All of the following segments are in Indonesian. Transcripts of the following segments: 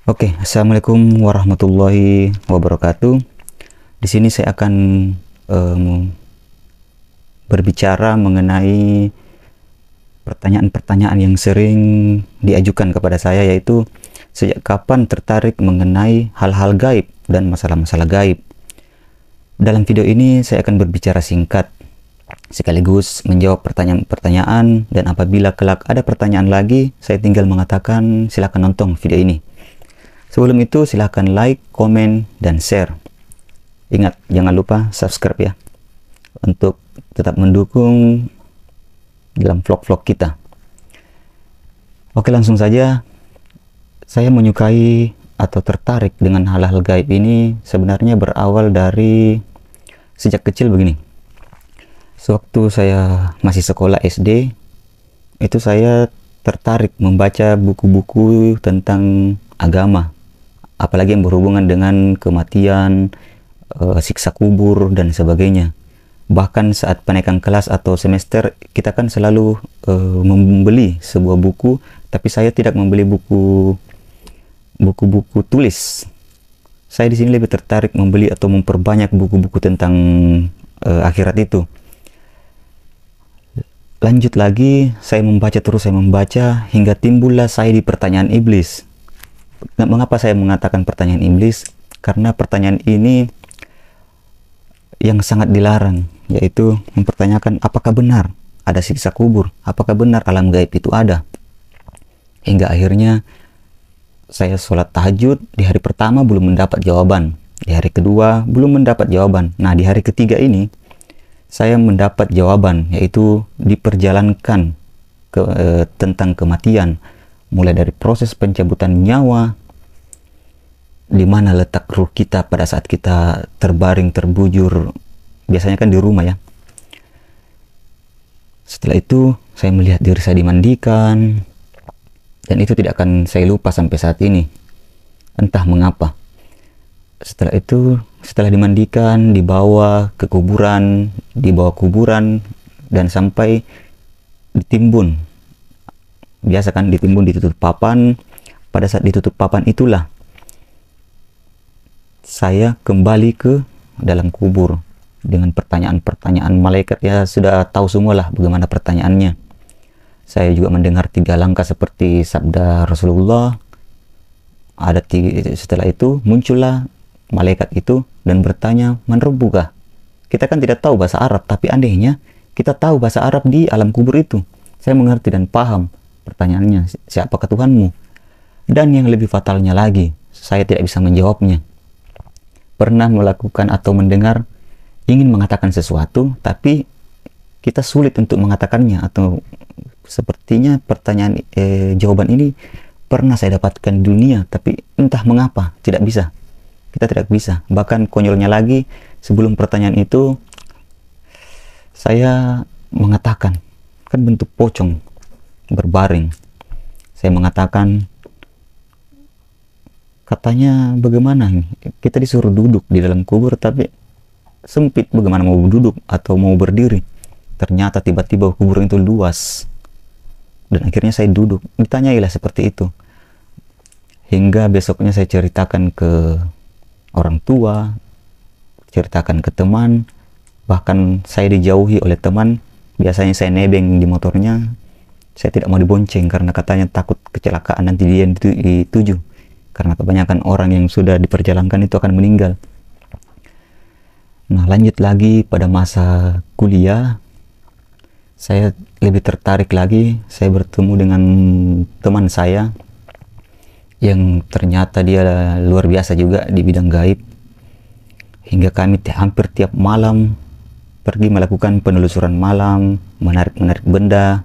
Oke, assalamualaikum warahmatullahi wabarakatuh. Di sini saya akan berbicara mengenai pertanyaan-pertanyaan yang sering diajukan kepada saya, yaitu sejak kapan tertarik mengenai hal-hal gaib dan masalah-masalah gaib. Dalam video ini saya akan berbicara singkat, sekaligus menjawab pertanyaan-pertanyaan, dan apabila kelak ada pertanyaan lagi, saya tinggal mengatakan silakan nonton video ini. Sebelum itu silahkan like, komen, dan share. Ingat, jangan lupa subscribe ya, untuk tetap mendukung dalam vlog-vlog kita. Oke, langsung saja. Saya menyukai atau tertarik dengan hal-hal gaib ini sebenarnya berawal dari sejak kecil begini. Sewaktu saya masih sekolah SD, itu saya tertarik membaca buku-buku tentang agama, apalagi yang berhubungan dengan kematian, siksa kubur, dan sebagainya. Bahkan saat penaikan kelas atau semester, kita kan selalu membeli sebuah buku, tapi saya tidak membeli buku-buku tulis. Saya di sini lebih tertarik membeli atau memperbanyak buku-buku tentang akhirat itu. Lanjut lagi, saya membaca hingga timbullah saya di pertanyaan iblis. Mengapa saya mengatakan pertanyaan iblis? Karena pertanyaan ini yang sangat dilarang, yaitu mempertanyakan apakah benar ada siksa kubur, apakah benar alam gaib itu ada. Hingga akhirnya saya sholat tahajud, di hari pertama belum mendapat jawaban, di hari kedua belum mendapat jawaban. Nah, di hari ketiga ini saya mendapat jawaban, yaitu diperjalankan tentang kematian, mulai dari proses pencabutan nyawa, di mana letak ruh kita pada saat kita terbaring terbujur, biasanya kan di rumah ya. Setelah itu saya melihat diri saya dimandikan, dan itu tidak akan saya lupa sampai saat ini, entah mengapa. Setelah itu, setelah dimandikan, dibawa ke kuburan, dan sampai ditimbun. Biasa kan ditimbun, ditutup papan. Pada saat ditutup papan itulah saya kembali ke dalam kubur dengan pertanyaan-pertanyaan malaikat. Ya sudah tahu semualah bagaimana pertanyaannya. Saya juga mendengar 3 langkah seperti sabda Rasulullah. Setelah itu muncullah malaikat itu dan bertanya, "Man rabbuka?" Kita kan tidak tahu bahasa Arab, tapi anehnya kita tahu bahasa Arab di alam kubur itu. Saya mengerti dan paham pertanyaannya, siapakah Tuhanmu? Dan yang lebih fatalnya lagi, saya tidak bisa menjawabnya. Pernah melakukan atau mendengar ingin mengatakan sesuatu, tapi kita sulit untuk mengatakannya, atau sepertinya jawaban ini pernah saya dapatkan di dunia, tapi entah mengapa tidak bisa. Kita tidak bisa. Bahkan konyolnya lagi, sebelum pertanyaan itu saya mengatakan, kan bentuk pocong berbaring. Saya mengatakan, katanya bagaimana ini? Kita disuruh duduk di dalam kubur, tapi sempit, bagaimana mau duduk atau mau berdiri? Ternyata tiba-tiba kubur itu luas, dan akhirnya saya duduk. Ditanyailah seperti itu. Hingga besoknya saya ceritakan ke orang tua, ceritakan ke teman, bahkan saya dijauhi oleh teman. Biasanya saya nebeng di motornya, saya tidak mau dibonceng karena katanya takut kecelakaan nanti dia dituju, karena kebanyakan orang yang sudah diperjalankan itu akan meninggal. Nah, lanjut lagi pada masa kuliah, saya lebih tertarik lagi. Saya bertemu dengan teman saya yang ternyata dia luar biasa juga di bidang gaib, hingga kami hampir tiap malam pergi melakukan penelusuran malam, menarik benda,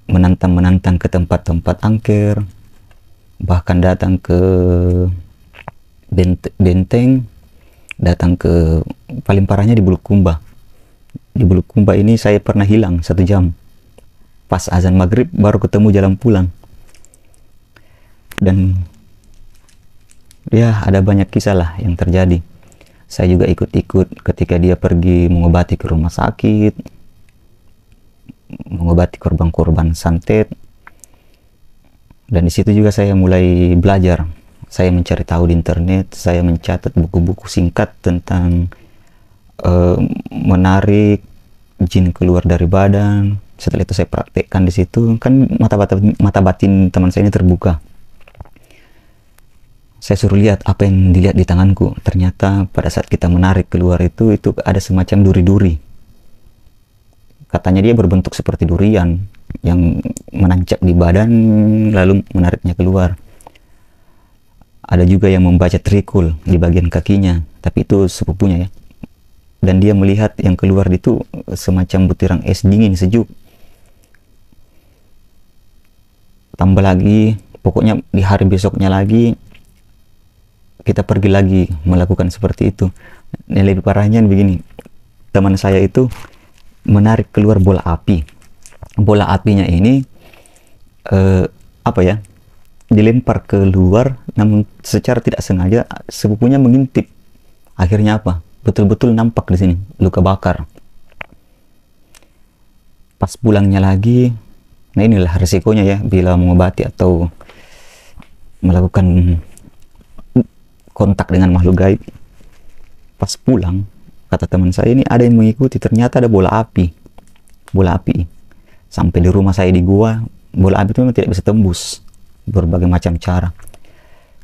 menantang ke tempat angker, bahkan datang ke benteng, datang ke, paling parahnya di Bulukumba. Di Bulukumba ini saya pernah hilang 1 jam, pas azan maghrib baru ketemu jalan pulang. Dan ya ada banyak kisah lah yang terjadi. Saya juga ikut-ikut ketika dia pergi mengobati ke rumah sakit, mengobati korban-korban santet. Dan di situ juga saya mulai belajar. Saya mencari tahu di internet, saya mencatat buku-buku singkat tentang menarik jin keluar dari badan. Setelah itu saya praktekkan di situ, kan mata batin teman saya ini terbuka. Saya suruh lihat apa yang dilihat di tanganku. Ternyata pada saat kita menarik keluar itu ada semacam duri-duri. Katanya dia berbentuk seperti durian yang menancap di badan lalu menariknya keluar. Ada juga yang membaca trikul di bagian kakinya, tapi itu sepupunya ya. Dan dia melihat yang keluar itu semacam butiran es dingin sejuk. Tambah lagi, pokoknya di hari besoknya lagi kita pergi lagi melakukan seperti itu. Yang lebih parahnya begini, teman saya itu menarik keluar bola api. Bola apinya ini dilempar keluar, namun secara tidak sengaja sepupunya mengintip. Akhirnya apa? Betul-betul nampak di sini luka bakar. Pas pulangnya lagi, nah inilah resikonya ya bila mengobati atau melakukan kontak dengan makhluk gaib. Pas pulang, kata teman saya, ini ada yang mengikuti. Ternyata ada bola api. Sampai di rumah saya di gua, bola api itu memang tidak bisa tembus. Berbagai macam cara.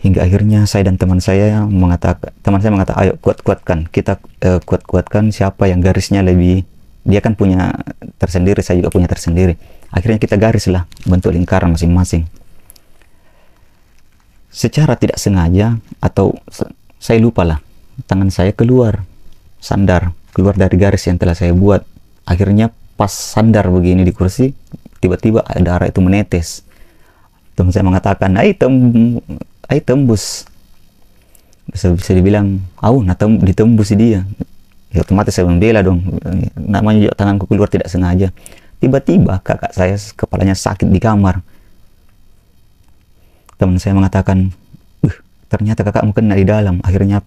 Hingga akhirnya saya dan teman saya mengatakan, ayo kuat-kuatkan. Kita kuat-kuatkan siapa yang garisnya lebih. Dia kan punya tersendiri, saya juga punya tersendiri. Akhirnya kita garislah bentuk lingkaran masing-masing. Secara tidak sengaja atau saya lupa lah, tangan saya keluar dari garis yang telah saya buat. Akhirnya pas sandar begini di kursi, tiba-tiba darah itu menetes. Teman saya mengatakan, ayo tembus. Bisa dibilang, ditembus dia. Ya otomatis saya membela dong. Namanya juga tanganku keluar tidak sengaja. Tiba-tiba kakak saya kepalanya sakit di kamar. Teman saya mengatakan, ternyata kakakmu kena di dalam. Akhirnya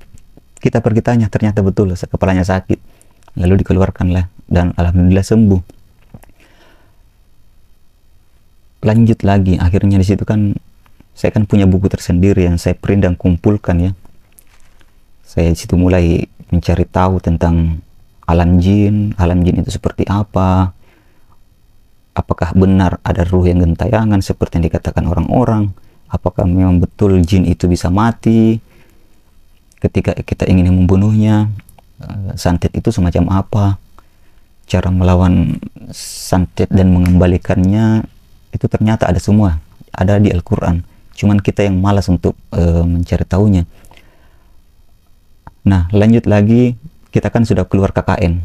kita pergi tanya, ternyata betul kepalanya sakit. Lalu dikeluarkanlah dan alhamdulillah sembuh. Lanjut lagi, akhirnya di situ kan saya kan punya buku tersendiri yang saya print dan kumpulkan ya. Saya di situ mulai mencari tahu tentang alam jin itu seperti apa. Apakah benar ada ruh yang gentayangan seperti yang dikatakan orang-orang? Apakah memang betul jin itu bisa mati ketika kita ingin membunuhnya? Santet itu semacam apa? Cara melawan santet dan mengembalikannya itu ternyata ada semua, ada di Al-Quran. Cuman kita yang malas untuk mencari tahunya. Nah, lanjut lagi, kita kan sudah keluar KKN.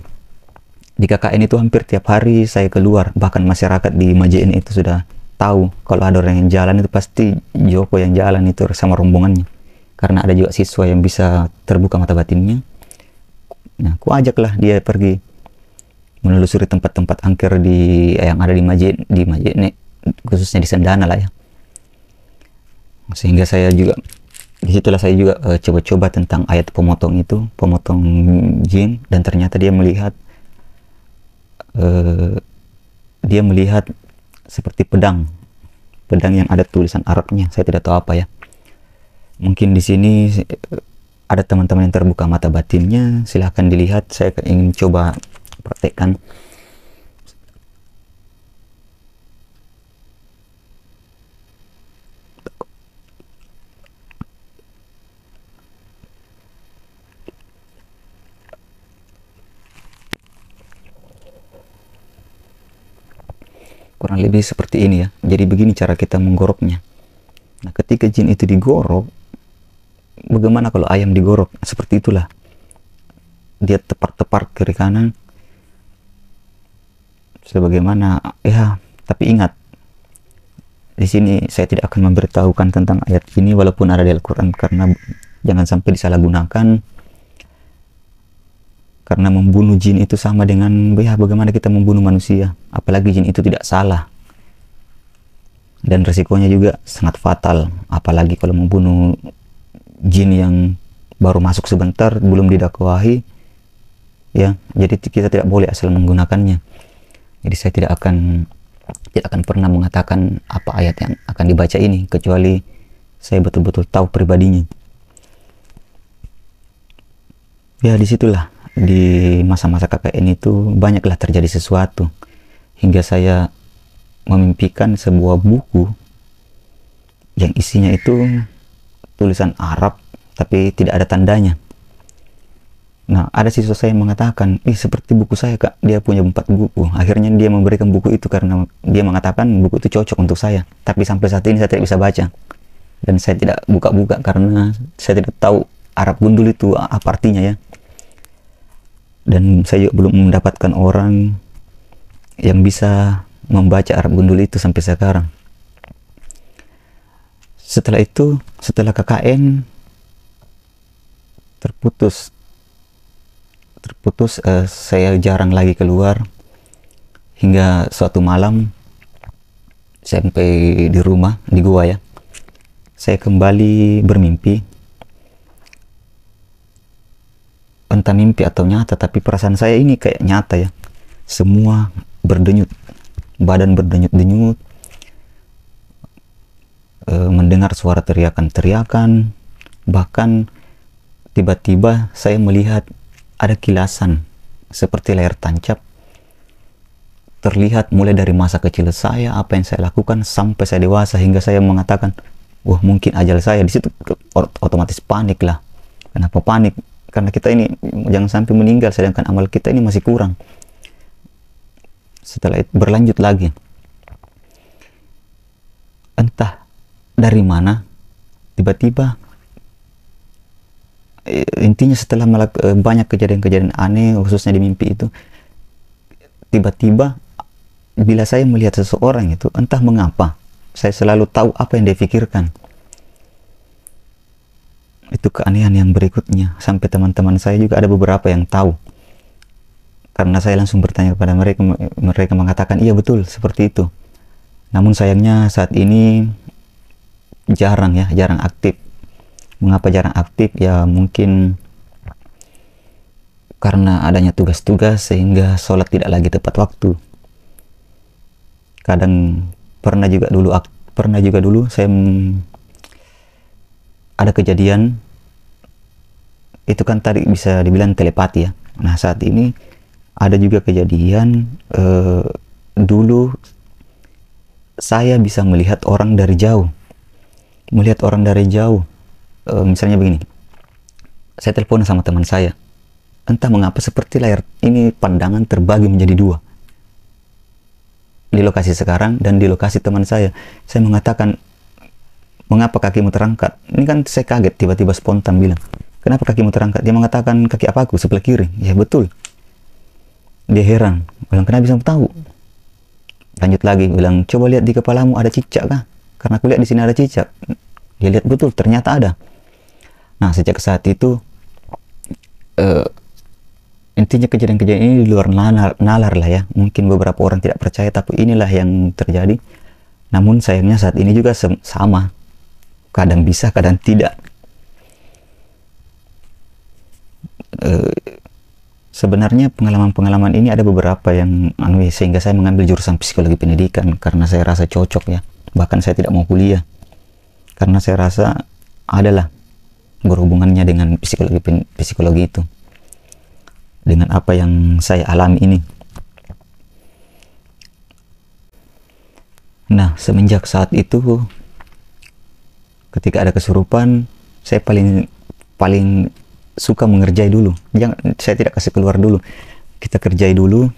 Di KKN itu hampir tiap hari saya keluar, bahkan masyarakat di Majene itu sudah tahu kalau ada orang yang jalan itu pasti Joko yang jalan itu sama rombongannya. Karena ada juga siswa yang bisa terbuka mata batinnya. Nah, aku ajaklah dia pergi menelusuri tempat-tempat angker yang ada di Majene, khususnya di Sendana lah ya. Sehingga saya juga disitulah saya juga coba-coba tentang ayat pemotong jin, dan ternyata dia melihat seperti pedang yang ada tulisan Arabnya. Saya tidak tahu apa ya. Mungkin di sini ada teman-teman yang terbuka mata batinnya, silahkan dilihat. Saya ingin coba praktekkan. Kurang lebih seperti ini ya. Jadi begini cara kita menggoroknya. Nah, ketika jin itu digorok, bagaimana kalau ayam digorok? Seperti itulah. Dia tepar-tepar kiri kanan. Sebagaimana tapi ingat, di sini saya tidak akan memberitahukan tentang ayat ini walaupun ada di Al-Quran, karena jangan sampai disalahgunakan. Karena membunuh jin itu sama dengan bagaimana kita membunuh manusia. Apalagi jin itu tidak salah. Dan resikonya juga sangat fatal. Apalagi kalau membunuh jin yang baru masuk sebentar, belum didakwahi. Ya, jadi kita tidak boleh asal menggunakannya. Jadi saya tidak tidak akan pernah mengatakan apa ayat yang akan dibaca ini kecuali saya betul-betul tahu pribadinya. Ya disitulah, di masa-masa KKN itu banyaklah terjadi sesuatu hingga saya memimpikan sebuah buku yang isinya itu tulisan Arab tapi tidak ada tandanya. Nah, ada siswa saya yang mengatakan, seperti buku saya kak, dia punya 4 buku. Akhirnya dia memberikan buku itu karena dia mengatakan buku itu cocok untuk saya. Tapi sampai saat ini saya tidak bisa baca. Dan saya tidak buka-buka karena saya tidak tahu Arab gundul itu apa artinya ya. Dan saya juga belum mendapatkan orang yang bisa membaca Arab gundul itu sampai sekarang. Setelah itu, setelah KKN terputus, saya jarang lagi keluar hingga suatu malam sampai di rumah di gua ya, saya kembali bermimpi, entah mimpi atau nyata, tapi perasaan saya ini kayak nyata ya, semua berdenyut, badan berdenyut-denyut, mendengar suara teriakan-teriakan, bahkan tiba-tiba saya melihat ada kilasan seperti layar tancap terlihat mulai dari masa kecil saya, apa yang saya lakukan sampai saya dewasa, hingga saya mengatakan, wah mungkin ajal saya. Di situ otomatis panik lah. Kenapa panik? Karena kita ini jangan sampai meninggal sedangkan amal kita ini masih kurang. Setelah itu berlanjut lagi, entah dari mana tiba-tiba, intinya setelah banyak kejadian-kejadian aneh khususnya di mimpi itu, tiba-tiba bila saya melihat seseorang itu, entah mengapa saya selalu tahu apa yang dia pikirkan. Itu keanehan yang berikutnya, sampai teman-teman saya juga ada beberapa yang tahu karena saya langsung bertanya kepada mereka. Mereka mengatakan iya betul seperti itu. Namun sayangnya saat ini jarang aktif. Mengapa jarang aktif? Ya mungkin karena adanya tugas-tugas sehingga sholat tidak lagi tepat waktu. Kadang pernah juga dulu saya ada kejadian itu, kan tadi bisa dibilang telepati ya. Nah saat ini ada juga kejadian, dulu saya bisa melihat orang dari jauh. Misalnya begini, saya telepon sama teman saya, entah mengapa seperti layar ini pandangan terbagi menjadi 2 di lokasi sekarang dan di lokasi teman saya. Saya mengatakan, mengapa kakimu terangkat? Ini kan saya kaget, tiba-tiba spontan bilang, kenapa kakimu terangkat? Dia mengatakan kaki apa aku sebelah kiri. Ya betul. Dia heran, bilang kenapa bisa tahu? Lanjut lagi bilang, coba lihat di kepalamu ada cicak kah? Karena aku lihat di sini ada cicak. Dia lihat betul, ternyata ada. Nah sejak saat itu intinya kejadian-kejadian ini di luar nalar lah ya. Mungkin beberapa orang tidak percaya, tapi inilah yang terjadi. Namun sayangnya saat ini juga sama, kadang bisa kadang tidak. Sebenarnya pengalaman-pengalaman ini ada beberapa yang sehingga saya mengambil jurusan psikologi pendidikan karena saya rasa cocok ya. Bahkan saya tidak mau kuliah karena saya rasa adalah berhubungannya dengan psikologi itu, dengan apa yang saya alami ini. Nah semenjak saat itu, ketika ada kesurupan, saya paling suka mengerjai dulu. Saya tidak kasih keluar dulu, kita kerjai dulu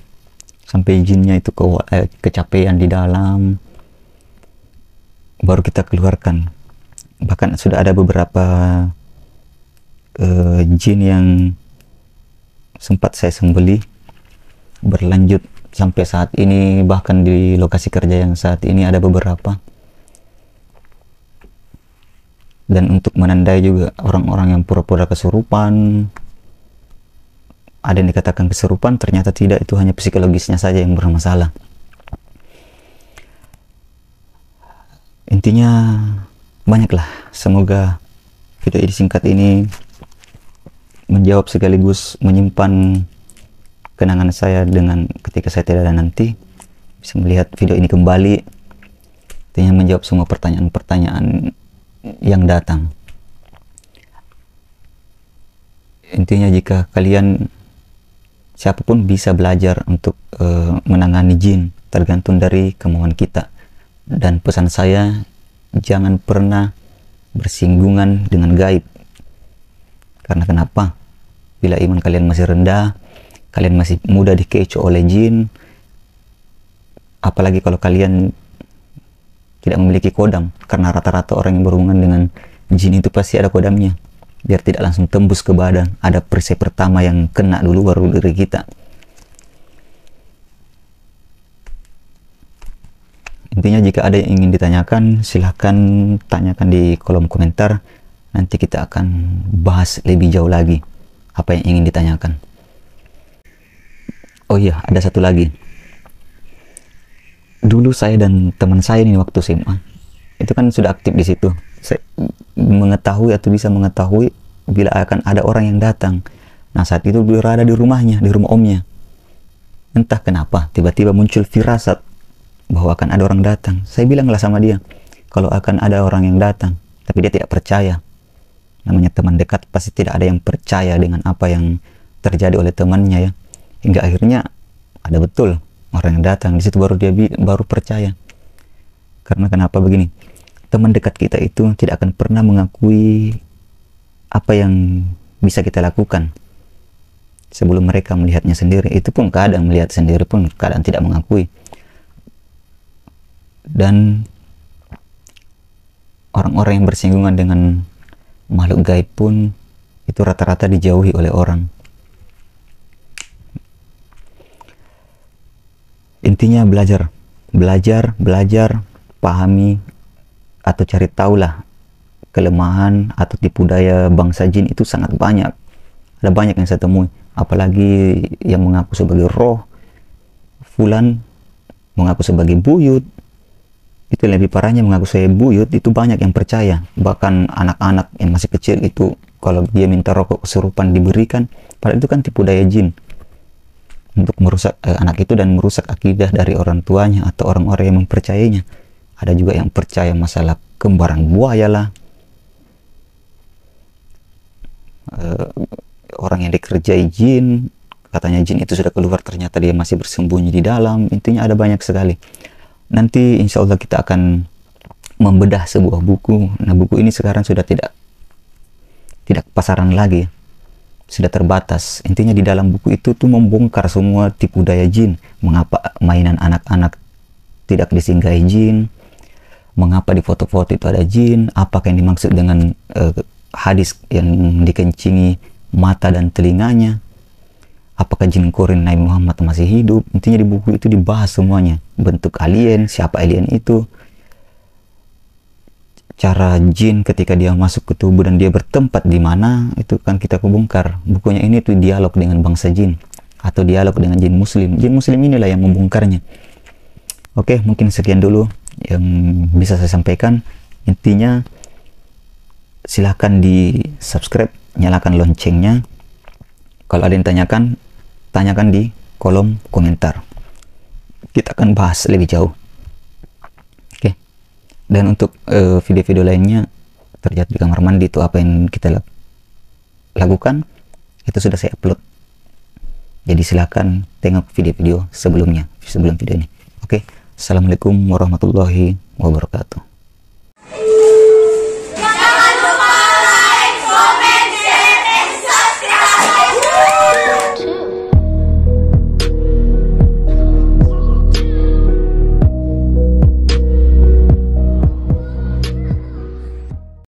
sampai jinnya itu kecapean di dalam, baru kita keluarkan. Bahkan sudah ada beberapa jin yang sempat saya sembelih, berlanjut sampai saat ini. Bahkan di lokasi kerja yang saat ini ada beberapa. Dan untuk menandai juga orang-orang yang pura-pura kesurupan, ada yang dikatakan kesurupan, ternyata tidak, itu hanya psikologisnya saja yang bermasalah. Intinya banyaklah. Semoga video ini singkat ini menjawab sekaligus menyimpan kenangan saya dengan ketika saya tidak ada nanti. bisa melihat video ini kembali, intinya menjawab semua pertanyaan-pertanyaan yang datang. Intinya jika kalian siapapun bisa belajar untuk menangani jin, tergantung dari kemauan kita. Dan pesan saya, jangan pernah bersinggungan dengan gaib. Karena kenapa? Bila iman kalian masih rendah, kalian masih mudah dikecoh oleh jin, apalagi kalau kalian tidak memiliki kodam, karena rata-rata orang yang berhubungan dengan jin itu pasti ada kodamnya, biar tidak langsung tembus ke badan. Ada perisai pertama yang kena dulu, baru diri kita. Intinya jika ada yang ingin ditanyakan, silahkan tanyakan di kolom komentar. Nanti kita akan bahas lebih jauh lagi apa yang ingin ditanyakan. Oh iya, ada satu lagi. Dulu saya dan teman saya ini waktu SMA itu kan sudah aktif di situ. Saya mengetahui atau bisa mengetahui bila akan ada orang yang datang. Nah, saat itu berada di rumahnya, di rumah omnya. Entah kenapa tiba-tiba muncul firasat bahwa akan ada orang datang. Saya bilanglah sama dia kalau akan ada orang yang datang, tapi dia tidak percaya. Namanya teman dekat, pasti tidak ada yang percaya dengan apa yang terjadi oleh temannya ya. Hingga akhirnya ada betul orang yang datang. Di situ baru dia baru percaya. Karena kenapa begini? Teman dekat kita itu tidak akan pernah mengakui apa yang bisa kita lakukan sebelum mereka melihatnya sendiri. Itu pun kadang melihat sendiri pun kadang tidak mengakui. Dan orang-orang yang bersinggungan dengan makhluk gaib pun itu rata-rata dijauhi oleh orang. Intinya belajar, pahami atau cari tahulah kelemahan atau tipu daya bangsa jin itu sangat banyak. Ada banyak yang saya temui, apalagi yang mengaku sebagai roh, fulan mengaku sebagai buyut. Itu lebih parahnya, mengaku saya buyut itu banyak yang percaya. Bahkan anak-anak yang masih kecil itu kalau dia minta rokok kesurupan diberikan, padahal itu kan tipu daya jin untuk merusak anak itu dan merusak akidah dari orang tuanya atau orang-orang yang mempercayainya. Ada juga yang percaya masalah kembaran buaya lah, orang yang dikerjai jin, katanya jin itu sudah keluar, ternyata dia masih bersembunyi di dalam. Intinya ada banyak sekali. Nanti insya Allah kita akan membedah sebuah buku. Nah, buku ini sekarang sudah tidak pasaran lagi, sudah terbatas. Intinya di dalam buku itu tuh membongkar semua tipu daya jin. Mengapa mainan anak-anak tidak disinggahi jin, mengapa di foto-foto itu ada jin, apakah yang dimaksud dengan hadis yang dikencingi mata dan telinganya, apakah jin korin Nabi Muhammad masih hidup. Intinya di buku itu dibahas semuanya. Bentuk alien, siapa alien itu, cara jin ketika dia masuk ke tubuh dan dia bertempat di mana, itu kan kita bongkar. Bukunya ini tuh dialog dengan bangsa jin atau dialog dengan jin muslim. Jin muslim inilah yang membongkarnya. Oke, mungkin sekian dulu yang bisa saya sampaikan. Intinya silahkan di subscribe, nyalakan loncengnya. Kalau ada yang tanyakan di kolom komentar. Kita akan bahas lebih jauh. Oke. Dan untuk video-video lainnya terjadi di kamar mandi itu apa yang kita lakukan, itu sudah saya upload. Jadi silahkan tengok video-video sebelum video ini. Oke. Assalamualaikum warahmatullahi wabarakatuh.